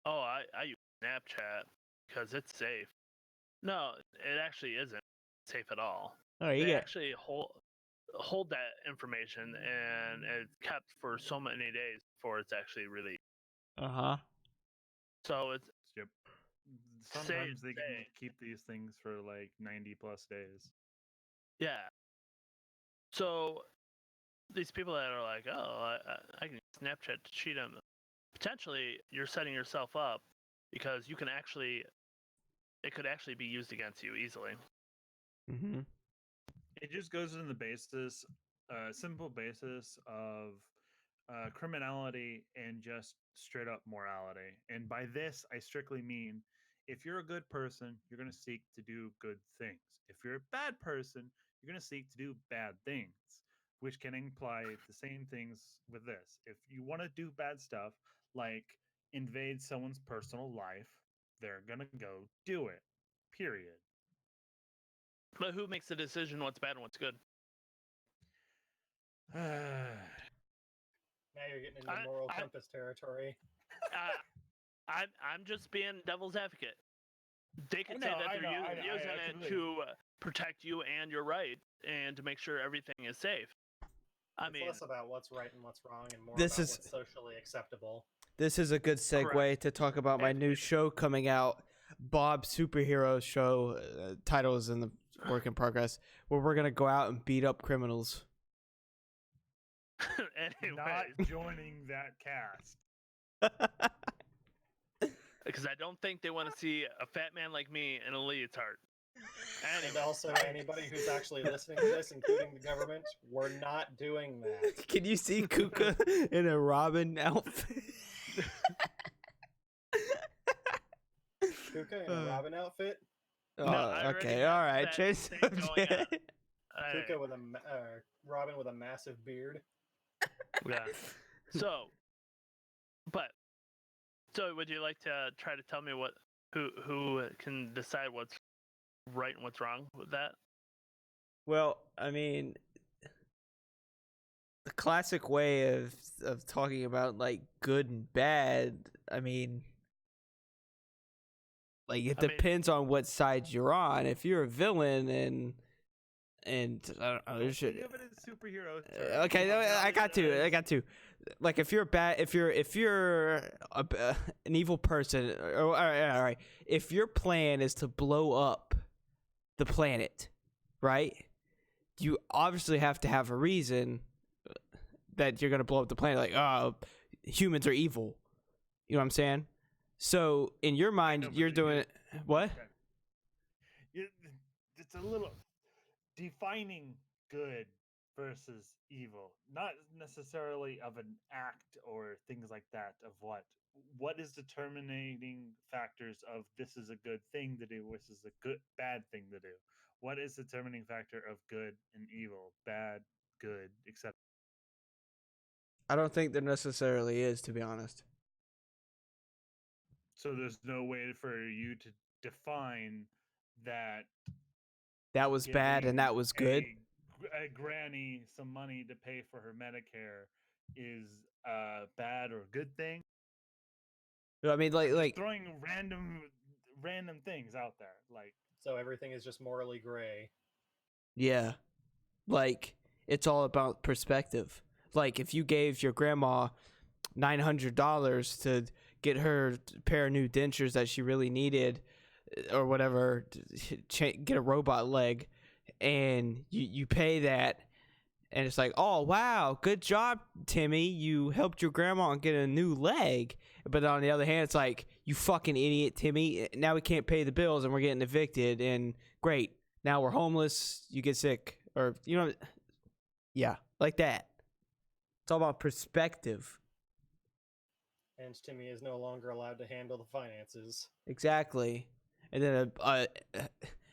S3: "Oh, I use Snapchat because it's safe." No, it actually isn't safe at all.
S1: Oh,
S3: They actually hold that information, and it's kept for so many days before it's actually released. So it's
S2: Yep. Sometimes they can keep these things for like 90 plus days.
S3: Yeah. So these people that are like, "Oh, I can use Snapchat to cheat them," potentially you're setting yourself up because it could actually be used against you easily.
S1: Mm-hmm.
S2: It just goes in the basis, simple basis of criminality and just straight up morality. And by this, I strictly mean if you're a good person, you're going to seek to do good things. If you're a bad person, you're going to seek to do bad things, which can imply the same things with this. If you want to do bad stuff, like invade someone's personal life, they're going to go do it, period.
S3: But who makes the decision what's bad and what's good?
S5: Now you're getting into moral compass territory.
S3: I'm just being devil's advocate. They could say that they're using it to protect you and your right, and to make sure everything is safe.
S5: It's less about what's right and what's wrong, and more
S1: This
S5: about
S1: is-
S5: what's socially acceptable.
S1: This is a good segue
S3: Correct.
S1: to talk about my new show coming out, Bob Superhero Show. Title is in the work in progress, where we're gonna go out and beat up criminals.
S3: Anyway,
S2: Not joining that cast.
S3: because I don't think they want to see a fat man like me in a leotard.
S5: And also, anybody who's actually listening to this, including the government, we're not doing that.
S1: Can you see Kuka in a Robin outfit?
S5: Kuka in a Robin outfit?
S1: Oh,
S3: I already
S1: okay,
S3: have
S1: all right.
S3: that
S1: Change
S3: thing going on.
S1: subject.
S5: Kuka with Robin with a massive beard.
S3: Yeah. So would you like to try to tell me who can decide what's right and what's wrong with that?
S1: Well, I mean, the classic way of talking about like good and bad. I mean, like it depends on what side you're on. If you're a villain and I don't know, there's
S2: Give it a superhero.
S1: okay, no, I got to. Like if you're an evil person, or all right. If your plan is to blow up the planet, right? You obviously have to have a reason that you're gonna blow up the planet. Like, oh, humans are evil. You know what I'm saying? So in your mind, you're doing what?
S2: Okay. It's a little defining good versus evil, not necessarily of an act or things like that. Of what is determining factors of this is a good thing to do, this is a bad thing to do. What is the determining factor of good and evil, bad, good, etc.?
S1: I don't think there necessarily is, to be honest.
S2: So there's no way for you to define that
S1: that was bad and that was good.
S2: A granny some money to pay for her Medicare is a bad or good thing.
S1: I mean, like
S2: throwing random things out there, like,
S5: so everything is just morally gray.
S1: Yeah, like it's all about perspective. Like if you gave your grandma $900 to get her a pair of new dentures that she really needed, or whatever, get a robot leg, and you pay that, and it's like, oh wow, good job, Timmy, you helped your grandma get a new leg. But on the other hand, it's like, you fucking idiot, Timmy, now we can't pay the bills and we're getting evicted, and great, now we're homeless, you get sick, or yeah, like that. It's all about perspective.
S5: And Timmy is no longer allowed to handle the finances.
S1: Exactly. And then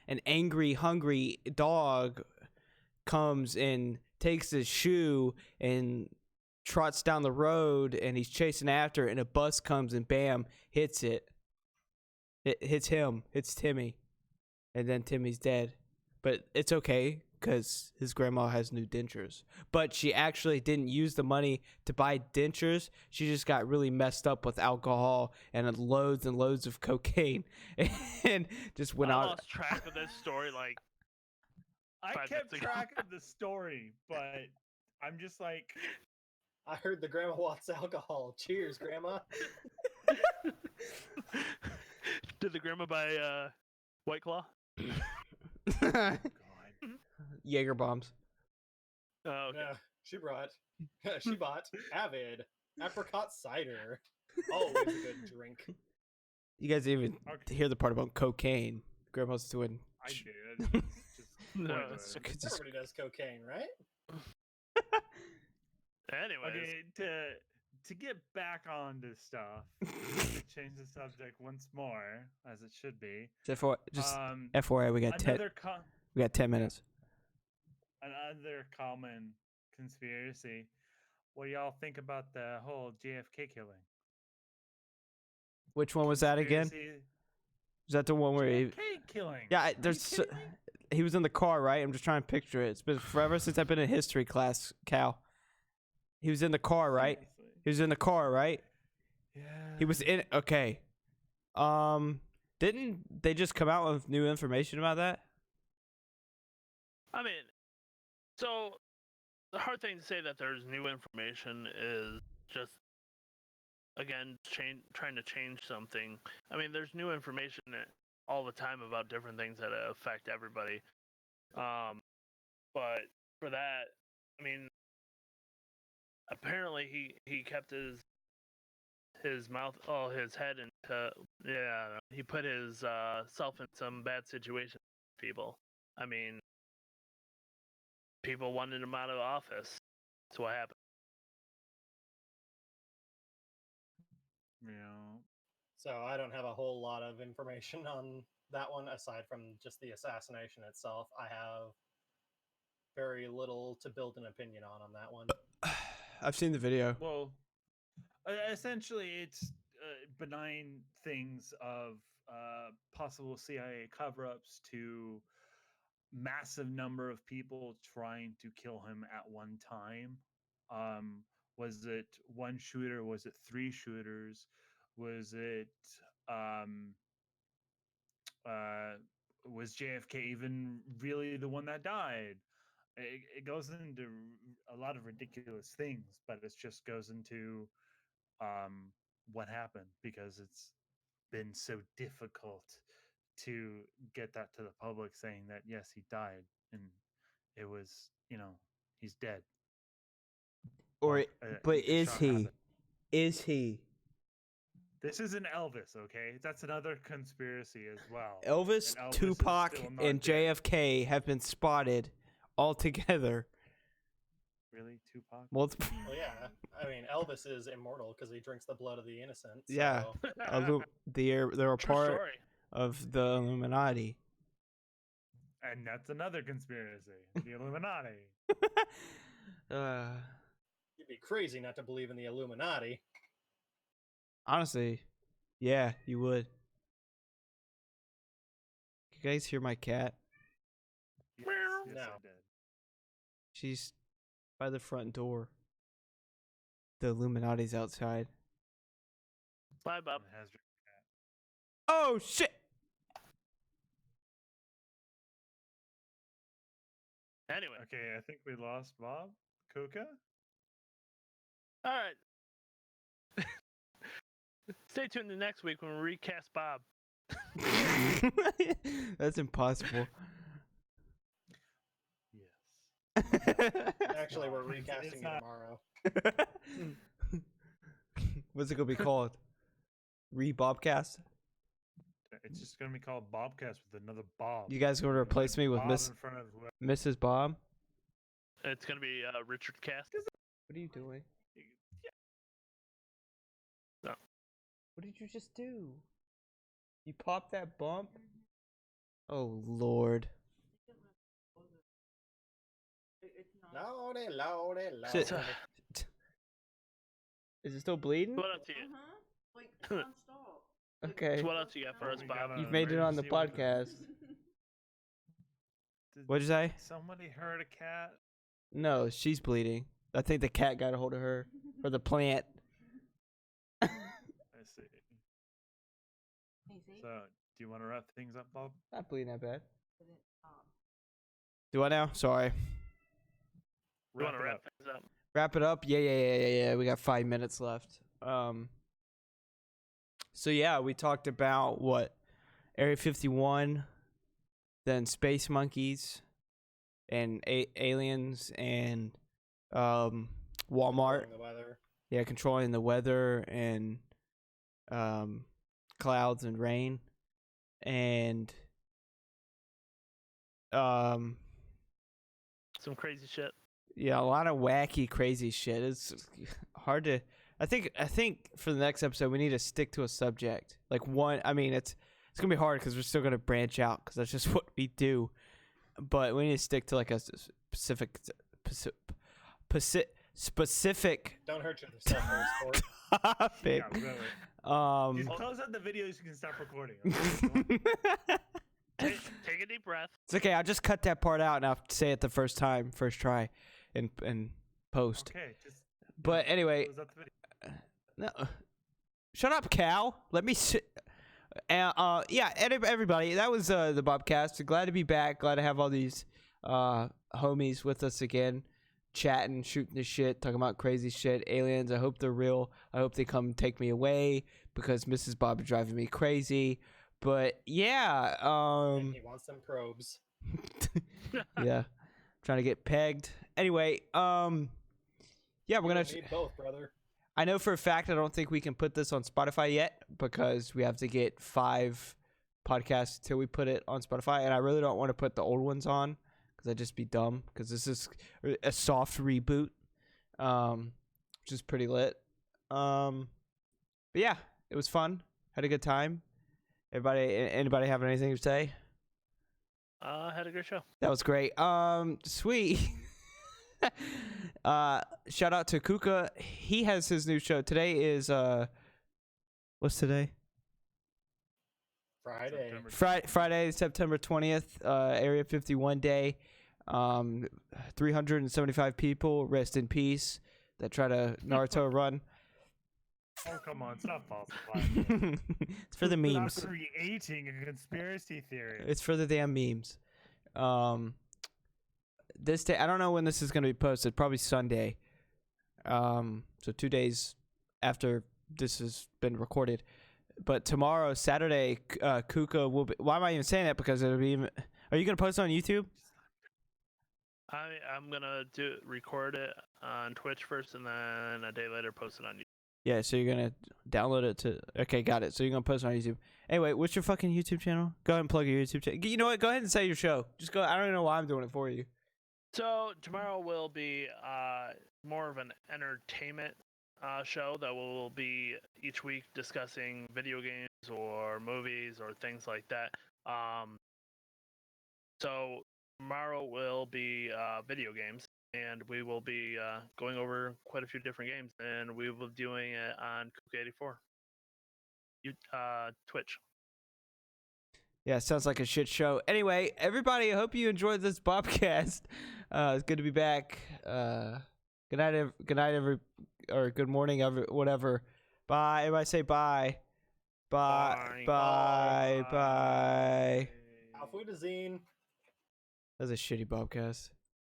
S1: an angry, hungry dog comes and takes his shoe and trots down the road, and he's chasing after it, and a bus comes and bam, hits it. It hits him, hits Timmy, and then Timmy's dead. But it's okay because his grandma has new dentures. But she actually didn't use the money to buy dentures. She just got really messed up with alcohol and loads of cocaine, and just went
S3: I
S1: out.
S3: lost track of this story. Like,
S2: I
S3: 5
S2: kept
S3: minutes ago.
S2: track of the story, but I'm just like,
S5: I heard the grandma wants alcohol. Cheers, grandma.
S3: Did the grandma buy White Claw?
S2: God.
S1: Jaeger bombs.
S3: Oh, okay.
S5: No, she bought Avid apricot cider. Always a good drink.
S1: You guys didn't even
S2: Okay.
S1: hear the part about cocaine. Grandma's doing.
S2: I did. Just
S3: No,
S2: spoiler.
S3: it's-
S1: It's just-
S5: Everybody does cocaine, right?
S3: Anyways,
S2: Okay, to get back on to stuff, to change the subject once more, as it should be.
S1: just
S2: Um,
S1: FYI, we got 10 minutes.
S2: Another common conspiracy. What do y'all think about the whole JFK killing?
S1: Which one was that again?
S2: Conspiracy-
S1: Was that the one where he?
S2: JFK killing.
S1: Yeah,
S2: Are you
S1: there's.
S2: kidding me?
S1: He was in the car, right? I'm just trying to picture it. It's been forever since I've been in history class, Cal. He was in the car, right?
S2: Seriously.
S1: He was in the car, right?
S2: Yeah.
S1: He was in. Okay. Didn't they just come out with new information about that?
S3: I mean, so the hard thing to say that there's new information is just, again, trying to change something. I mean, there's new information all the time about different things that affect everybody. But for that, I mean, apparently he kept his head into, he put his self in some bad situations with people. I mean, people wanted him out of office. That's what happened.
S2: Yeah.
S5: So I don't have a whole lot of information on that one aside from just the assassination itself. I have very little to build an opinion on that one.
S1: I've seen the video.
S2: Well, essentially, it's benign things of possible CIA cover-ups to massive number of people trying to kill him at one time. Was it one shooter? Was it three shooters? Was it was JFK even really the one that died? It goes into a lot of ridiculous things, but it just goes into what happened because it's been so difficult to get that to the public, saying that yes, he died and it was, he's dead.
S1: Or,
S2: Well,
S1: but
S2: a
S1: is
S2: shot
S1: he?
S2: happened.
S1: Is he?
S2: This isn't Elvis, okay? That's another conspiracy as well.
S1: Elvis,
S2: And Elvis is
S1: Tupac,
S2: still not
S1: and
S2: dead.
S1: JFK have been spotted all together.
S2: Really, Tupac?
S1: Multiple.
S5: Well, yeah. I mean, Elvis is immortal because he drinks the blood of the innocent. So.
S1: Yeah. They're a
S3: True
S1: part
S3: story.
S1: of the Illuminati.
S2: And that's another conspiracy. The Illuminati.
S5: You'd be crazy not to believe in the Illuminati.
S1: Honestly, yeah, you would. You guys hear my cat?
S2: Yes, yes,
S5: No.
S2: I did.
S1: She's by the front door. The Illuminati's outside.
S3: Bye, Bob.
S2: It has your cat.
S1: Oh shit!
S3: Anyway,
S2: Okay, I think we lost Bob. Coca?
S3: all right. Stay tuned to next week when we recast Bob.
S1: That's impossible.
S2: Yes.
S5: Actually, we're
S2: It's
S5: recasting
S2: not-
S5: tomorrow.
S1: What's it gonna be called? Bobcast?
S2: It's just gonna be called Bobcast with another Bob.
S1: You guys gonna
S2: Another
S1: replace me with
S2: Bob
S1: Miss
S2: in front of whoever.
S1: Mrs. Bob?
S3: It's gonna be Richard Cast.
S1: What are you doing?
S3: No.
S1: What did you just do? You popped that bump? Oh Lord.
S5: Lordy, lordy,
S1: Shit.
S5: lordy.
S1: Is it still bleeding?
S3: What else you
S6: Like nonstop.
S1: Okay.
S3: So what else you got for us,
S2: We
S3: Bob?
S2: got
S1: You've made it on the
S2: emergency with
S1: podcast.
S2: Did
S1: What'd you say?
S2: somebody hurt a cat?
S1: No, she's bleeding. I think the cat got a hold of her. Or the plant.
S2: I see.
S6: Hey, see?
S2: So, do you want to wrap things up, Bob?
S1: Not bleeding that bad.
S6: Did it stop?
S1: Do I now? Sorry.
S3: You want to
S2: it
S3: wrap
S2: up.
S3: things up?
S1: Wrap it up? Yeah. We got 5 minutes left. So yeah, we talked about what? Area 51, then space monkeys, and aliens, and Walmart.
S5: Controlling the weather.
S1: Yeah, controlling the weather and clouds and rain, and
S3: Some crazy shit.
S1: yeah, a lot of wacky, crazy shit. It's hard to. I think for the next episode we need to stick to a subject. Like one. I mean, it's gonna be hard because we're still gonna branch out because that's just what we do. But we need to stick to like a specific
S5: Don't hurt yourself for a sport.
S1: topic.
S2: Yeah, really. Just
S1: Um.
S2: close out the video so you can stop recording. Okay?
S3: Take a deep breath.
S1: It's okay. I'll just cut that part out and I'll say it the first try, in post.
S2: Okay, just
S1: But anyway,
S2: close out the video.
S1: no, shut up, Cal. Let me sit. Yeah, everybody. That was the BOBCAST. Glad to be back. Glad to have all these homies with us again, chatting, shooting the shit, talking about crazy shit, aliens. I hope they're real. I hope they come take me away because Mrs. Bob is driving me crazy. But yeah,
S5: And he wants them probes.
S1: yeah, trying to get pegged. Anyway, yeah, we're
S5: You
S1: gonna.
S5: need both, brother.
S1: I know for a fact I don't think we can put this on Spotify yet because we have to get 5 podcasts till we put it on Spotify, and I really don't want to put the old ones on because I'd just be dumb because this is a soft reboot, which is pretty lit. But yeah, it was fun. Had a good time. Anybody have anything to say?
S3: Had a great show.
S1: That was great. Sweet. Shout out to Kuka. He has his new show. Today is what's today?
S5: Friday.
S1: Friday, September 20th, Area 51 Day. 375 people, rest in peace, that try to Naruto run.
S2: Oh, come on, stop falsifying.
S1: It's for the
S2: Stop
S1: memes.
S2: creating a conspiracy theory.
S1: It's for the damn memes. This day, I don't know when this is going to be posted. Probably Sunday. So 2 days after this has been recorded. But tomorrow, Saturday, Kuka will be. Why am I even saying that? Because it'll be. Even, are you going to post it on YouTube?
S3: I'm gonna record it on Twitch first, and then a day later post it on YouTube.
S1: Yeah, so you're going to download it to... Okay, got it. So you're going to post it on YouTube. Anyway, what's your fucking YouTube channel? Go ahead and plug your YouTube channel. You know what? Go ahead and say your show. Just go... I don't even know why I'm doing it for you.
S3: So tomorrow will be more of an entertainment show that will be each week discussing video games or movies or things like that. So tomorrow will be video games, and we will be going over quite a few different games, and we will be doing it on Kook84. Twitch.
S1: Yeah, sounds like a shit show. Anyway, everybody, I hope you enjoyed this BOBCAST. It's good to be back. Good night, or good morning, whatever. Bye. Everybody say bye. Bye. Bye. Bye.
S5: Auf Wiedersehen.
S1: That was a shitty BOBCAST.